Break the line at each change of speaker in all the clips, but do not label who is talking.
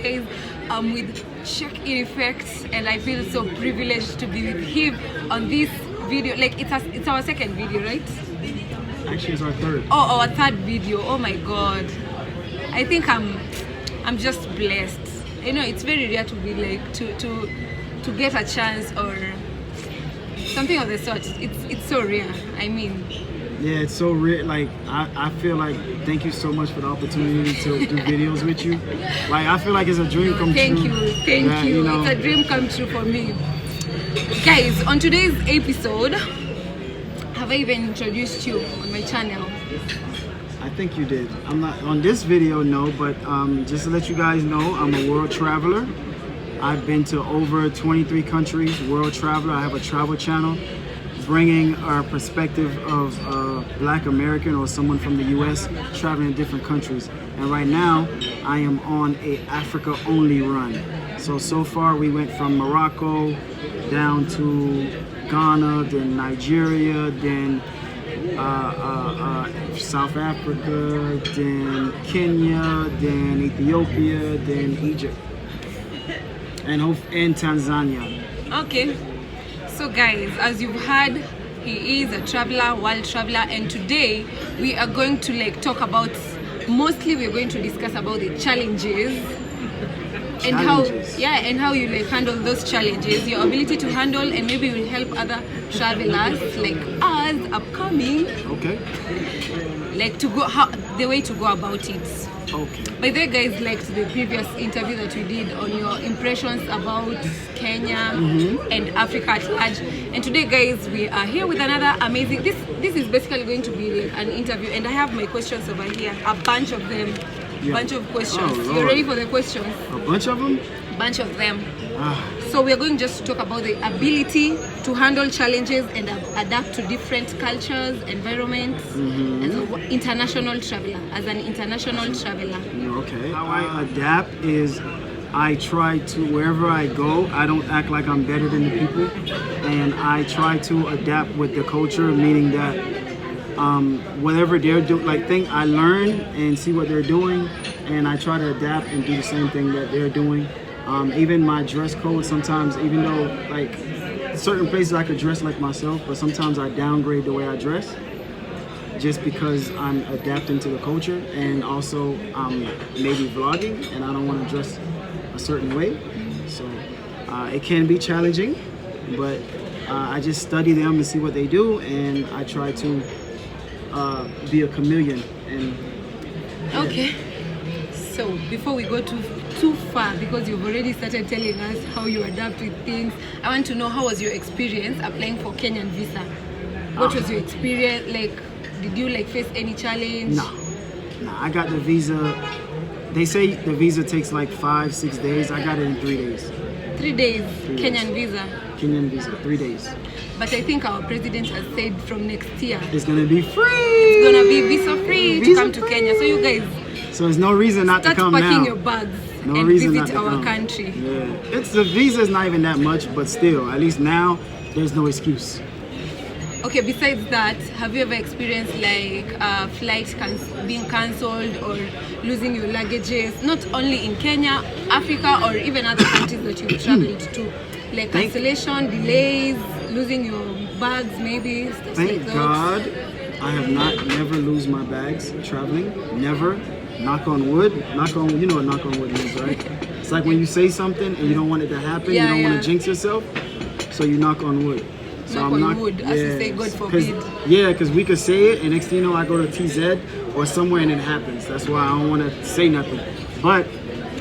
guys, I'm with Czech Effects, and I feel so privileged to be with him on this video. Like it's our second video, right?
Actually, it's our third.
Oh, our third video. Oh my god, I think I'm just blessed. You know, it's very rare to be like to get a chance or something of the sort. It's so rare. I mean,
yeah, it's so rare. Like I feel like thank you so much for the opportunity to do videos with you. Like I feel like it's a dream come
thank
true.
Thank you. You know, it's a dream come true for me. Guys, on today's episode, have I even introduced you on my channel?
I think you did. I'm not on this video, no, but just to let you guys know, I'm a world traveler. I've been to over 23 countries, world traveler. I have a travel channel bringing our perspective of Black American or someone from the US traveling in different countries. And right now, I am on a Africa only run. So far we went from Morocco down to Ghana, then Nigeria, then South Africa, then Kenya, then Ethiopia, then Egypt, and Tanzania.
Okay, so guys, as you've heard, he is a traveler, world traveler, and today we are going to like talk about, mostly we're going to discuss about the challenges and how you like handle those challenges, your ability to handle, and maybe will help other travelers like us upcoming,
okay,
like to go the way to go about it.
Okay.
By the way, guys, liked the previous interview that we did on your impressions about Kenya and Africa at large. And today, guys, we are here with another amazing. This is basically going to be like an interview, and I have my questions over here, a bunch of them.
Yeah.
Bunch of questions.
Oh,
you ready for the questions?
A bunch of them?
Bunch of them. So we are going just to talk about the ability to handle challenges and adapt to different cultures, environments, as an international traveler.
Okay. How I adapt is I try to, wherever I go, I don't act like I'm better than the people, and I try to adapt with the culture, meaning that whatever they're doing, I learn and see what they're doing, and I try to adapt and do the same thing that they're doing. Even my dress code, sometimes, even though like certain places I could dress like myself, but sometimes I downgrade the way I dress just because I'm adapting to the culture, and also maybe vlogging and I don't want to dress a certain way. So it can be challenging, but I just study them and see what they do, and I try to be a chameleon. And yeah.
Okay, so before we go too far, because you've already started telling us how you adapt with things, I want to know, how was your experience applying for Kenyan visa? What was your experience like? Did you like face any challenge?
No, I got the visa. They say the visa takes like 5-6 days. I got it in 3 days.
3 days. Kenyan visa.
Kenyan visa, 3 days.
But I think our president has said from next year
it's gonna be free.
It's gonna be visa free to come to Kenya. So you guys,
so there's no reason not to come now.
Start packing your bags and visit our country.
Yeah, the visa is not even that much, but still, at least now there's no excuse.
Okay, besides that, have you ever experienced like flights being cancelled or losing your luggages, not only in Kenya, Africa, or even other countries that you've traveled to? Like cancellation, delays, losing your bags, maybe, stuff like that.
Thank God I have never lose my bags traveling. Never. Knock on wood. You know what knock on wood means, right? It's like when you say something and you don't want it to happen, you don't want to jinx yourself, so you knock on wood. So
knock on wood, as you say, God forbid.
Yeah, because we could say it, and next thing you know, I go to TZ or somewhere and it happens. That's why I don't want to say nothing. But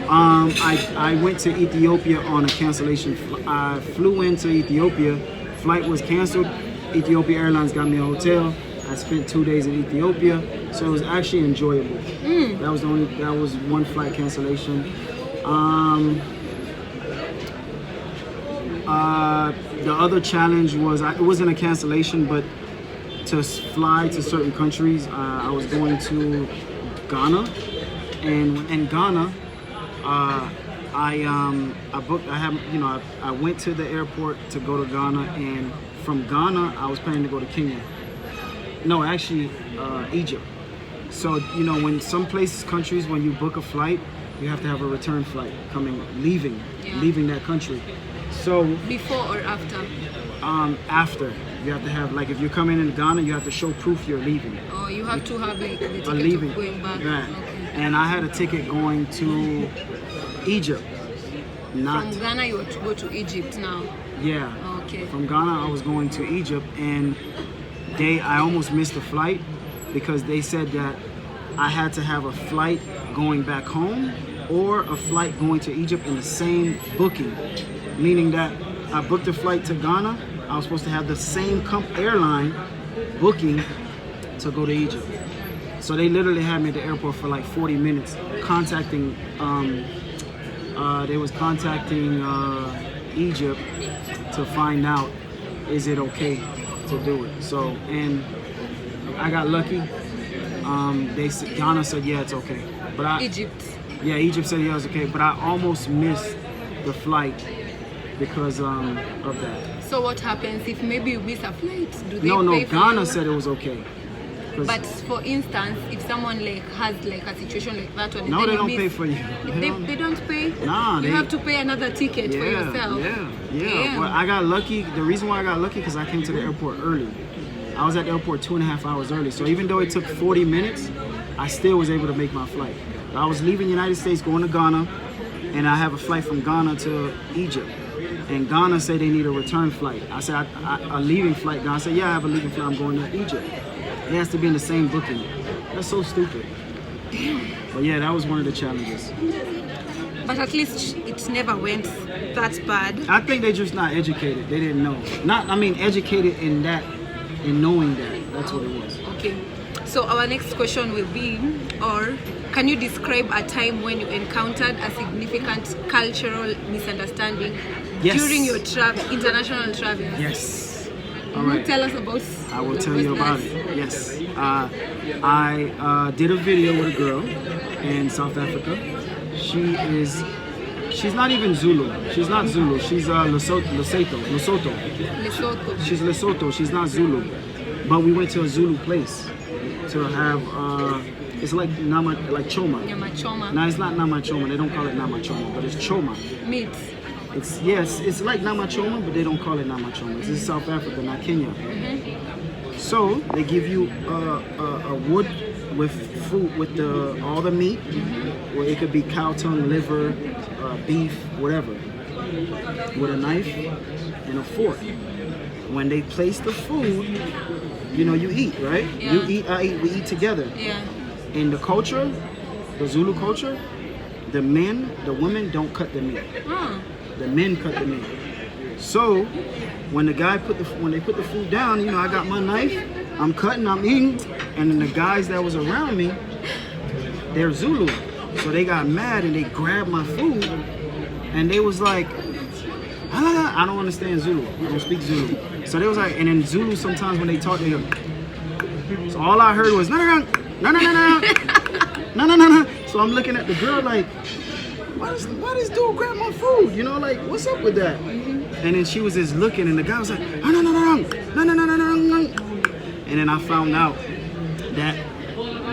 I went to Ethiopia on a cancellation. I flew into Ethiopia. Flight was canceled. Ethiopia Airlines got me a hotel. I spent 2 days in Ethiopia, so it was actually enjoyable. That was one flight cancellation. The other challenge was, it wasn't a cancellation, but to fly to certain countries. I was going to Ghana, and in Ghana, I went to the airport to go to Ghana, and from Ghana I was planning to go to Kenya. No, actually Egypt. So when some countries, when you book a flight, you have to have a return flight leaving that country. So
Before or after?
after, you have to have, like, if you're coming into Ghana, you have to show proof you're leaving.
Oh, you have to have like the ticket
Leaving.
of going back.
Right.
Okay.
And I had a ticket going to Egypt. Not
From Ghana, you want to go to Egypt now.
yeah.
Okay.
From Ghana, I was going to Egypt, and I almost missed the flight because they said that I had to have a flight going back home or a flight going to Egypt in the same booking, meaning that I booked a flight to Ghana. I was supposed to have the same airline booking to go to Egypt. So they literally had me at the airport for like 40 minutes contacting. They was contacting Egypt to find out, is it okay to do it? So, and I got lucky. Ghana said, yeah, it's okay. But
Egypt.
Yeah, Egypt said, yeah, it's okay. But I almost missed the flight because of that.
So what happens if maybe you miss a flight? Do they
No,
pay for
Ghana
you?
said it was okay.
But for instance, if someone like has like a situation like that one,
No,
then
they
you
don't
miss,
pay for you.
They don't pay.
Nah,
you
they
have to pay another ticket for yourself.
Yeah.
Damn.
But I got lucky. The reason why I got lucky because I came to the airport early. I was at the airport 2.5 hours early. So even though it took 40 minutes, I still was able to make my flight. I was leaving the United States going to Ghana, and I have a flight from Ghana to Egypt. And Ghana said they need a return flight. I said, a leaving flight. Ghana said, yeah, I have a leaving flight. I'm going to Egypt. It has to be in the same booking. That's so stupid. But yeah, that was one of the challenges.
But at least it never went that bad.
I think they're just not educated. They didn't know. Educated in knowing that. That's what it was.
Okay. So our next question will be, or can you describe a time when you encountered a significant cultural misunderstanding during your international travel?
Yes. All
Can you
right.
tell us about?
I will tell you about it. Yes. I did a video with a girl in South Africa. She's not even Zulu. She's not Zulu. She's Lesotho.
Lesotho.
She's Lesotho. She's not Zulu. But we went to a Zulu place to have. It's like choma.
Nyama choma.
No, it's not nama choma. They don't call it nama choma, but it's choma.
Meat.
It's like nama choma, but they don't call it nama choma. This is South Africa, not Kenya. So they give you a wood with fruit with all the meat, or it could be cow tongue, liver, beef, whatever, with a knife and a fork. When they place the food, you eat, right?
Yeah.
You eat, I eat, we eat together.
Yeah.
In the culture, the Zulu culture, the women don't cut the meat. The men cut the meat. So when they put the food down, I got my knife, I'm cutting, I'm eating, and then the guys that was around me, they're Zulu. So they got mad and they grabbed my food and they was like, I don't understand Zulu. I don't speak Zulu. So they was like, and in Zulu sometimes when they talk, they go. So all I heard was no. So I'm looking at the girl like, why does dude grab my food? Like, what's up with that? And then she was just looking, and the guy was like, no. And then I found out that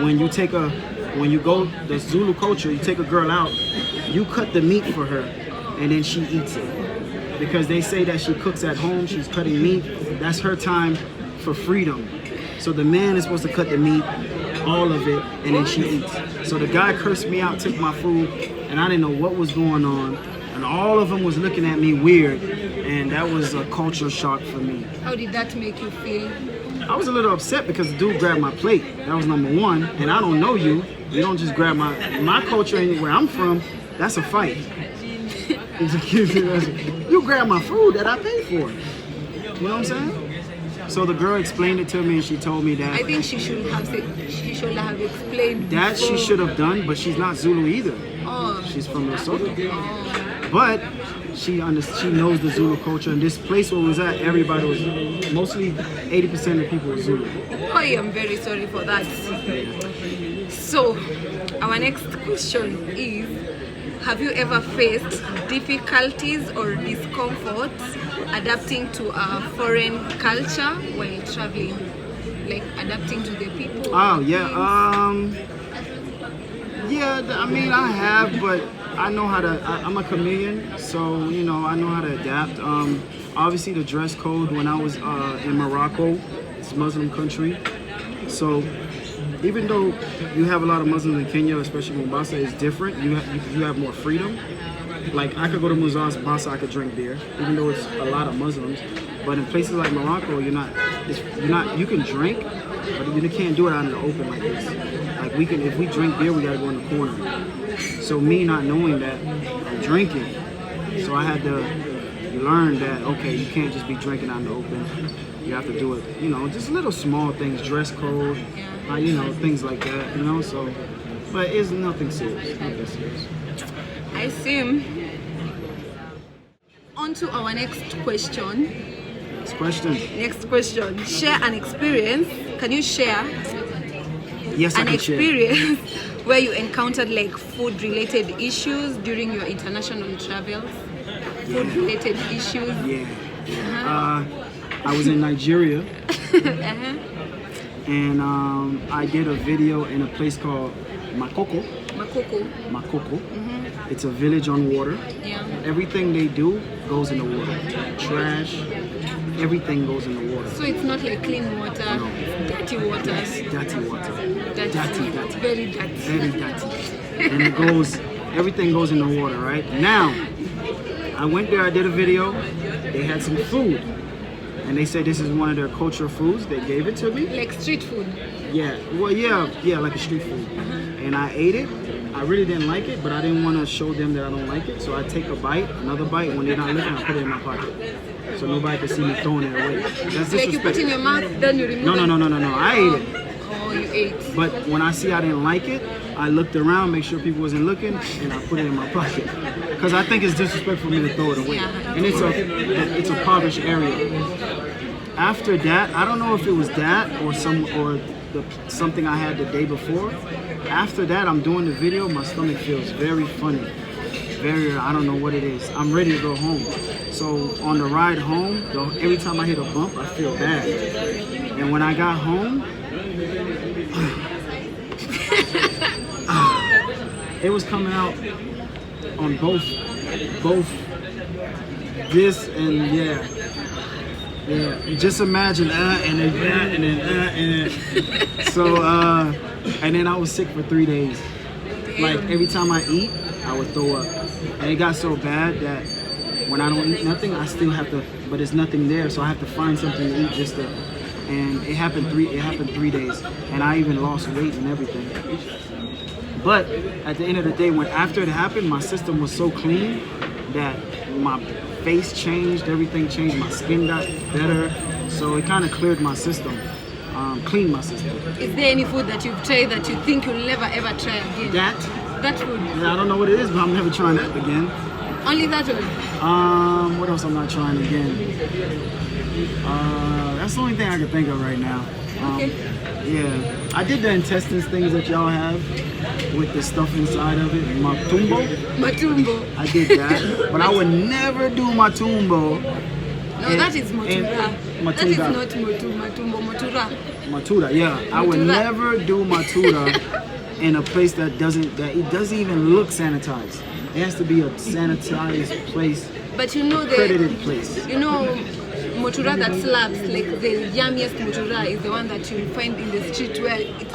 when you go the Zulu culture, you take a girl out, you cut the meat for her, and then she eats it. Because they say that she cooks at home, she's cutting meat. That's her time for freedom. So the man is supposed to cut the meat, all of it, and then she eats. So the guy cursed me out, took my food, and I didn't know what was going on. And all of them was looking at me weird, and that was a culture shock for me.
How did that make you feel?
I was a little upset because the dude grabbed my plate. That was number one, and I don't know you. You don't just grab my culture where I'm from, that's a fight. You grab my food that I paid for. You know what I'm saying? So the girl explained it to me, and she told me that.
I think she should have explained
that
before.
she should have done, but she's not Zulu either.
Oh.
She's from Lesotho. But she knows the Zulu culture, and this place where we was at, everybody was, mostly 80% of people were Zulu.
Oh, I'm very sorry for that. So, our next question is, have you ever faced difficulties or discomforts adapting to a foreign culture while traveling? Like adapting to the people?
Oh, yeah. Yeah, I mean, I have, but I know how to. I'm a chameleon, so you know, I know how to adapt. Obviously, the dress code when I was in Morocco, it's a Muslim country, so even though you have a lot of Muslims in Kenya, especially Mombasa, is different. You have more freedom. Like I could go to Mombasa, I could drink beer, even though it's a lot of Muslims. But in places like Morocco, you're not. You can drink, but you can't do it out in the open like this. Like if we drink beer, we gotta go in the corner. So me not knowing that, I'm drinking. So I had to learn that, okay, you can't just be drinking out in the open. You have to do it, you know, just little small things, dress code, you know, things like that, you know, so, but it's nothing serious, nothing serious.
I see. On to our next question. Next question. Share an experience. Can you share
Yes, I
an
can
experience where you encountered like food-related issues during your international travels? Food-related issues.
Yeah. I was in Nigeria, and I did a video in a place called Makoko. It's a village on water.
Yeah.
Everything they do goes in the water. Trash, everything goes in the water.
So it's not like clean water,
No.
it's dirty water.
It's dirty water.
Dirty. Very dirty.
Very dirty. And everything goes in the water, right? Now, I went there, I did a video, they had some food. And they said this is one of their cultural foods. They gave it to me.
Like street food.
Yeah, well, yeah, like a street food. And I ate it. I really didn't like it, but I didn't want to show them that I don't like it. So I take a bite, another bite. When they're not looking, I put it in my pocket, so nobody can see me throwing it away. That's disrespect.
Like you put in your mouth, then you remove it?
No. I ate it.
Oh, you ate.
But when I see I didn't like it, I looked around, make sure people wasn't looking, and I put it in my pocket. Because I think it's disrespectful for me to throw it away.
Yeah.
And it's a impoverished area. After that, I don't know if it was that or something I had the day before. After that, I'm doing the video, my stomach feels very funny. I don't know what it is. I'm ready to go home. So on the ride home, every time I hit a bump, I feel bad. And when I got home, it was coming out on both this and yeah. Just imagine and then. So and then I was sick for 3 days. Like every time I eat, I would throw up, and it got so bad that when I don't eat nothing, I still have to. But there's nothing there, so I have to find something to eat just to. And it happened 3 days, and I even lost weight and everything. But at the end of the day, after it happened, my system was so clean that my face changed, everything changed, my skin got better, so it kind of cleared my system, cleaned my system.
Is there any food that you've tried that you think you'll never ever try again? That food?
Yeah, I don't know what it is, but I'm never trying that again.
Only that one?
What else I'm not trying again? That's the only thing I can think of right now.
Okay.
Yeah, I did the intestines things that y'all have with the stuff inside of it, matumbo. I did that, but I would never do matumbo.
No, that is motura. That is not matumbo,
Matura, yeah. I would never do matura in a place that it doesn't even look sanitized. It has to be a sanitized place.
But you know
accredited place.
You know, motura that slaps, like the yummiest motura is the one that you find in the street where it looks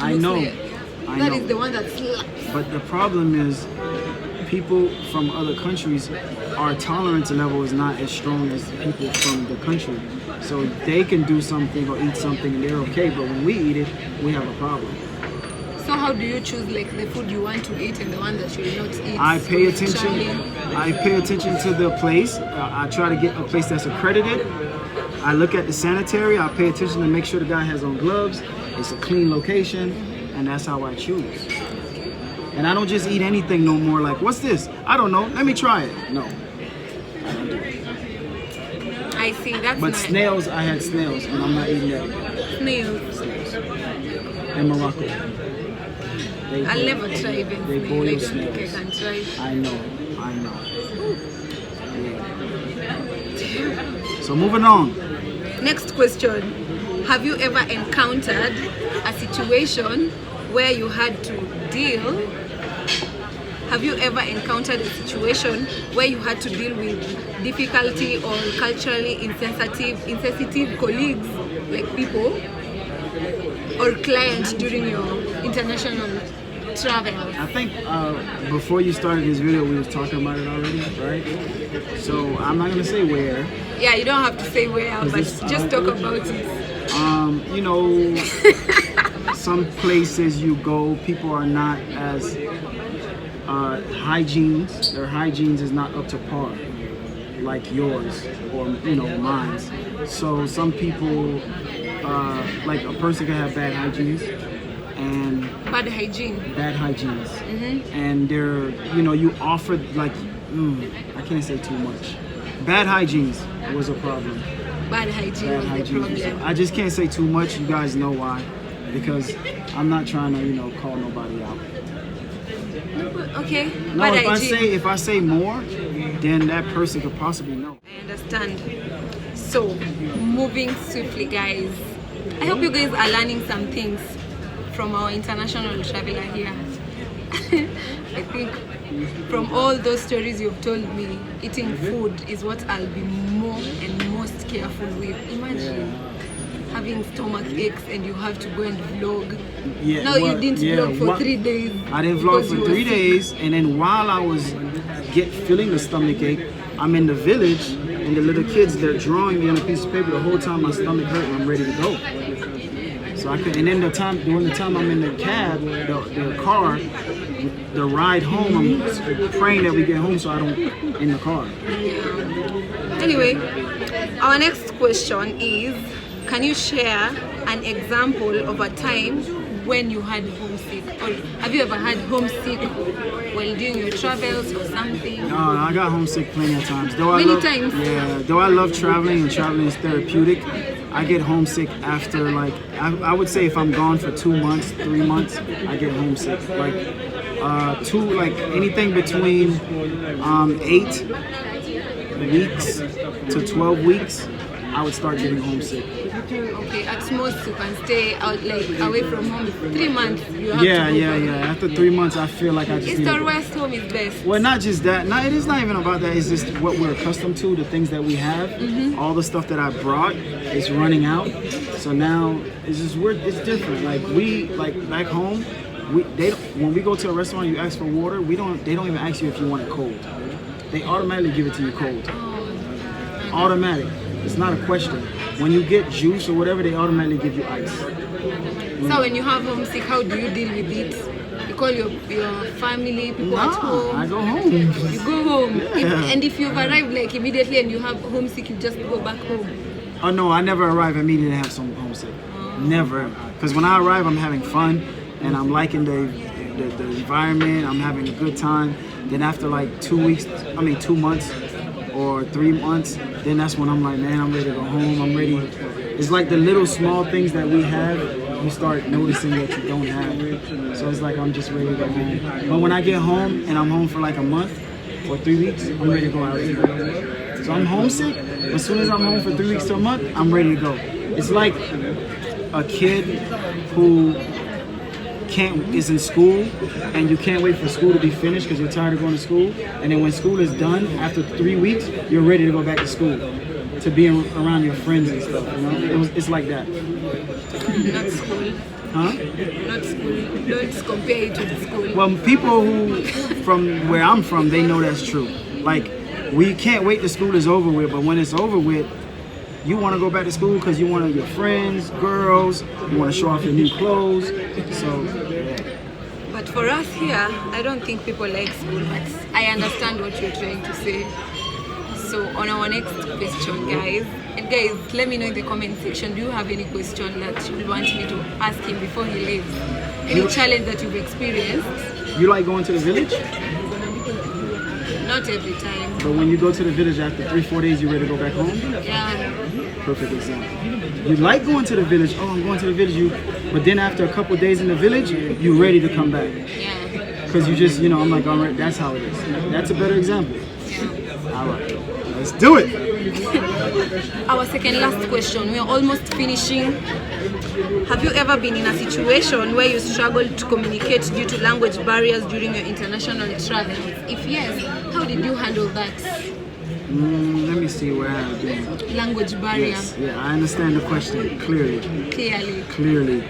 That is the one that slaps.
But the problem is, people from other countries, our tolerance level is not as strong as people from the country. So they can do something or eat something and they're okay, but when we eat it, we have a problem.
So how do you choose like the food you want to eat and the one that you will not eat?
I pay attention to the place. I try to get a place that's accredited. I look at the sanitary. I pay attention to make sure the guy has on gloves. It's a clean location, and that's how I choose. And I don't just eat anything no more. Like, what's this? I don't know. Let me try it. No. I don't do it.
I see. That's
But
nice.
snails, I had snails, and I'm not eating that.
Snails.
In Morocco.
I'll never try even
They
snail.
boil
I don't
snails.
think I can try.
I know. Yeah. So moving on.
Next question. Have you ever encountered a situation where you had to deal have you ever encountered a situation where you had to deal with difficulty or culturally insensitive colleagues, like people or clients during your international travel?
I think before you started this video, we was talking about it already, right? So I'm not gonna say where.
Yeah, you don't have to say where, but just talk about it.
You know, some places you go, people are not as their hygienes is not up to par like yours or mine. So some people, like a person can have bad hygienes and
Bad hygiene.
And they're you offer like I can't say too much. Bad hygienes was a problem.
Bad hygiene was the problem.
I just can't say too much. You guys know why, because I'm not trying to call nobody out.
Okay.
No,
Bad
if I say more, then that person could possibly know.
I understand. So, moving swiftly, guys. I hope you guys are learning some things from our international traveler here. I think from all those stories you've told me, eating food is what I'll be more and most careful with. Imagine having stomach aches and you have to go and vlog. You didn't vlog for 3 days.
I didn't vlog for 3 days, and then while I was feeling the stomach ache, I'm in the village and the little kids, they're drawing me on a piece of paper the whole time my stomach hurt and I'm ready to go. So I could, and then during the time I'm in the cab, the car, the ride home, I'm praying that we get home so I don't in the car.
Anyway, our next question is, can you share an example of a time when you had homesick, or have you ever had homesick while doing your travels or something?
No, I got homesick plenty of times.
Many times?
Yeah, though I love traveling and traveling is therapeutic, I get homesick after I would say if I'm gone for 2 months, 3 months, I get homesick. Anything between 8 weeks to 12 weeks, I would start getting homesick.
Okay, at most you can stay out away from home 3 months.
After 3 months, I feel like I just
East or West home is best.
Well, not just that. No, it is not even about that. It's just what we're accustomed to, the things that we have. All the stuff that I brought is running out. So now it's just weird. It's different. Back home, when we go to a restaurant, you ask for water. They don't even ask you if you want it cold. They automatically give it to you cold. Automatic. It's not a question. When you get juice or whatever, they automatically give you ice.
So when you have homesick, how do you deal with it? You call your family, people at home?
I go home.
You go home.
Yeah.
And if you've arrived immediately and you have homesick, you just go back home?
Oh no, I never arrive immediately and have some homesick. Never. Because when I arrive, I'm having fun and I'm liking the environment. I'm having a good time. Then after 2 months or 3 months, then that's when I'm like, man, I'm ready to go home. I'm ready. It's like the little small things that we have, you start noticing that you don't have. So it's like I'm just ready to go home. But when I get home and I'm home for a month or 3 weeks, I'm ready to go out here. So I'm homesick. As soon as I'm home for 3 weeks to a month, I'm ready to go. It's like a kid who is in school and you can't wait for school to be finished because you're tired of going to school, and then when school is done after 3 weeks, you're ready to go back to school to be around your friends and stuff. It's like that.
Not school.
Huh?
Not school. Don't compare it with school.
Well, people who from where I'm from, they know that's true. We can't wait till school is over with, but when it's over with, you want to go back to school because you want your friends, girls, you want to show off your new clothes. So,
But for us here, I don't think people like school, but I understand what you're trying to say. So on our next question, guys, let me know in the comment section, do you have any question that you want me to ask him before he leaves? Any challenge that you've experienced?
You like going to the village?
Not every time.
But when you go to the village after 3-4 days, you ready to go back home?
Yeah.
Perfect example. You like going to the village. Oh, I'm going to the village. But then after a couple days in the village, you ready to come back.
Yeah.
Because you just, I'm like, all right, that's how it is. That's a better example.
Yeah.
All right, let's do it.
Our second last question. We are almost finishing. Have you ever been in a situation where you struggled to communicate due to language barriers during your international travels? If yes, how did you handle that?
Let me see where I have been.
Language barrier.
Yes, yeah, I understand the question clearly.
Clearly.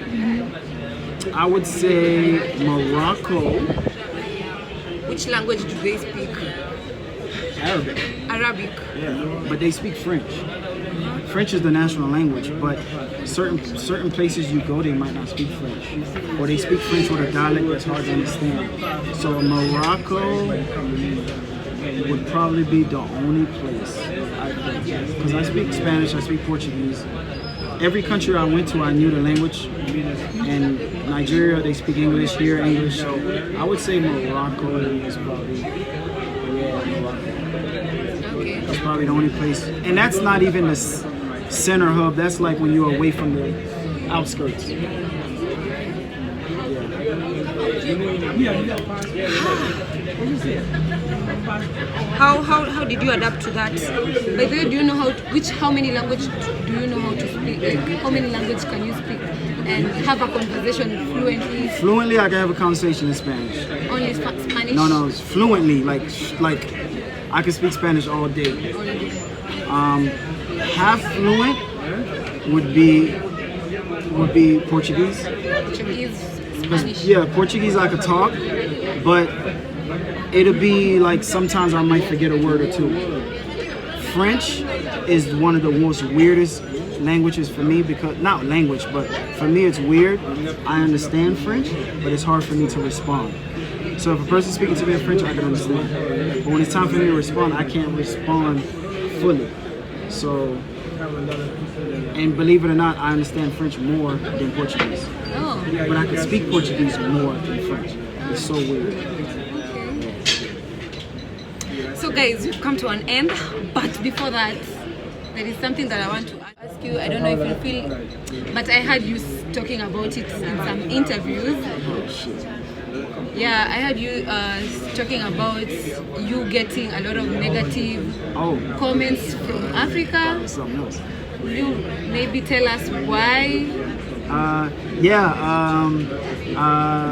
I would say Morocco.
Which language do they speak? Arabic.
Yeah, but they speak French. French is the national language, but certain places you go, they might not speak French, or they speak French with a dialect that's hard to understand. So Morocco would probably be the only place, I think, because I speak Spanish, I speak Portuguese. Every country I went to, I knew the language. In Nigeria, they speak English, here English. So I would say Morocco is probably, Morocco.
Okay.
That's probably the only place. And that's not even the center hub. That's like when you're away from the outskirts.
How did you adapt to that? By the way, do you know how many languages do you know how to speak? Like, how many languages can you speak and have a conversation fluently?
Fluently, I can have a conversation in Spanish.
Only Spanish?
No, it's fluently. Like I can speak Spanish all day. Half fluent would be Portuguese.
Portuguese, Spanish.
Yeah, Portuguese I could talk, but it'll be like sometimes I might forget a word or two. French is one of the most weirdest languages for me, because not language, but for me it's weird. I understand French, but it's hard for me to respond. So if a person's speaking to me in French, I can understand. But when it's time for me to respond, I can't respond fully. So, and believe it or not, I understand French more than Portuguese.
Oh.
But I can speak Portuguese more than French. It's so weird.
So guys, we've come to an end, but before that, there is something that I want to ask you. I don't know if you feel, but I heard you talking about it in some interviews. Yeah, I heard you talking about you getting a lot of negative comments from Africa. Will you maybe tell us why?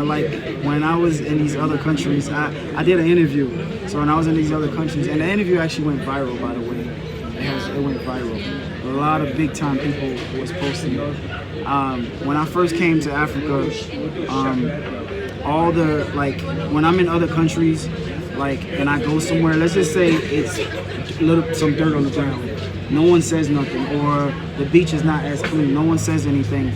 Like when I was in these other countries, I did an interview. So when I was in these other countries, and the interview actually went viral, by the way. It went viral. A lot of big time people was posting it. When I first came to Africa, all the, like, when I'm in other countries, like, and I go somewhere, let's just say it's some dirt on the ground. No one says nothing, or the beach is not as clean. No one says anything.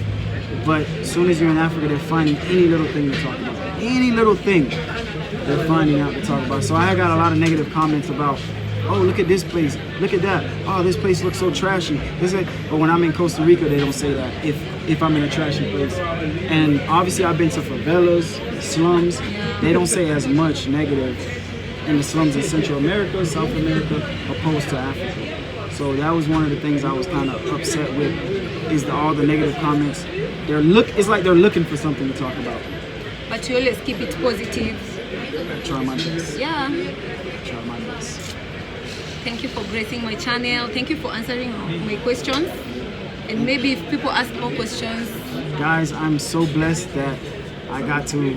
But as soon as you're in Africa, they're finding any little thing to talk about. Any little thing they're finding out to talk about. So I got a lot of negative comments about, oh, look at this place, look at that. Oh, this place looks so trashy. But when I'm in Costa Rica, they don't say that if I'm in a trashy place. And obviously I've been to favelas, slums. They don't say as much negative in the slums in Central America, South America, opposed to Africa. So that was one of the things I was kind of upset with, is all the negative comments. It's like they're looking for something to talk about.
But you always keep it positive.
I try my best.
Yeah.
I try my best.
Thank you for gracing my channel. Thank you for answering my questions. And maybe if people ask more questions.
Guys, I'm so blessed that I got to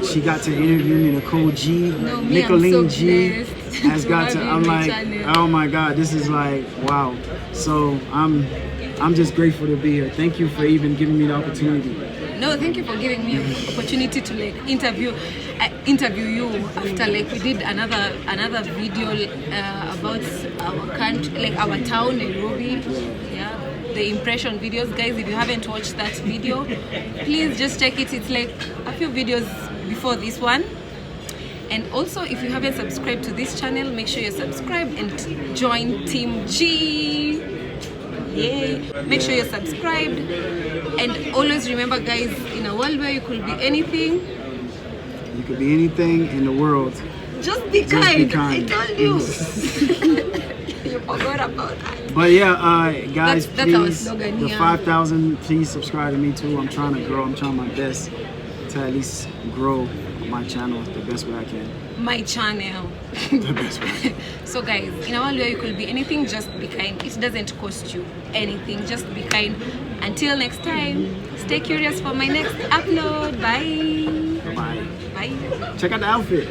she got to interview me, NikolineG. NikolineG has got to, I'm like, oh my God, this is like, wow. So I'm just grateful to be here. Thank you for even giving me the opportunity.
No, thank you for giving me an opportunity to like interview you after like we did another video about our country, like our town, Nairobi. Yeah, the impression videos. Guys, if you haven't watched that video, please just check it. It's like a few videos before this one. And also, if you haven't subscribed to this channel, make sure you're subscribed and join Team G. Yay! Make sure you're subscribed, and always remember, guys, in a world where you could be anything,
you could be anything in the world.
Just be kind. I told you. You forgot about that.
But yeah, guys,
that's
please,
our slogan
the
here.
5,000, please subscribe to me too. I'm trying to grow. I'm trying my best to at least grow my channel the best way I can.
my channel.
The best way.
So guys, in our way you could be anything, just be kind. It doesn't cost you anything, just be kind. Until next time, stay curious for my next upload. Bye.
Bye.
Bye.
Check out the outfit.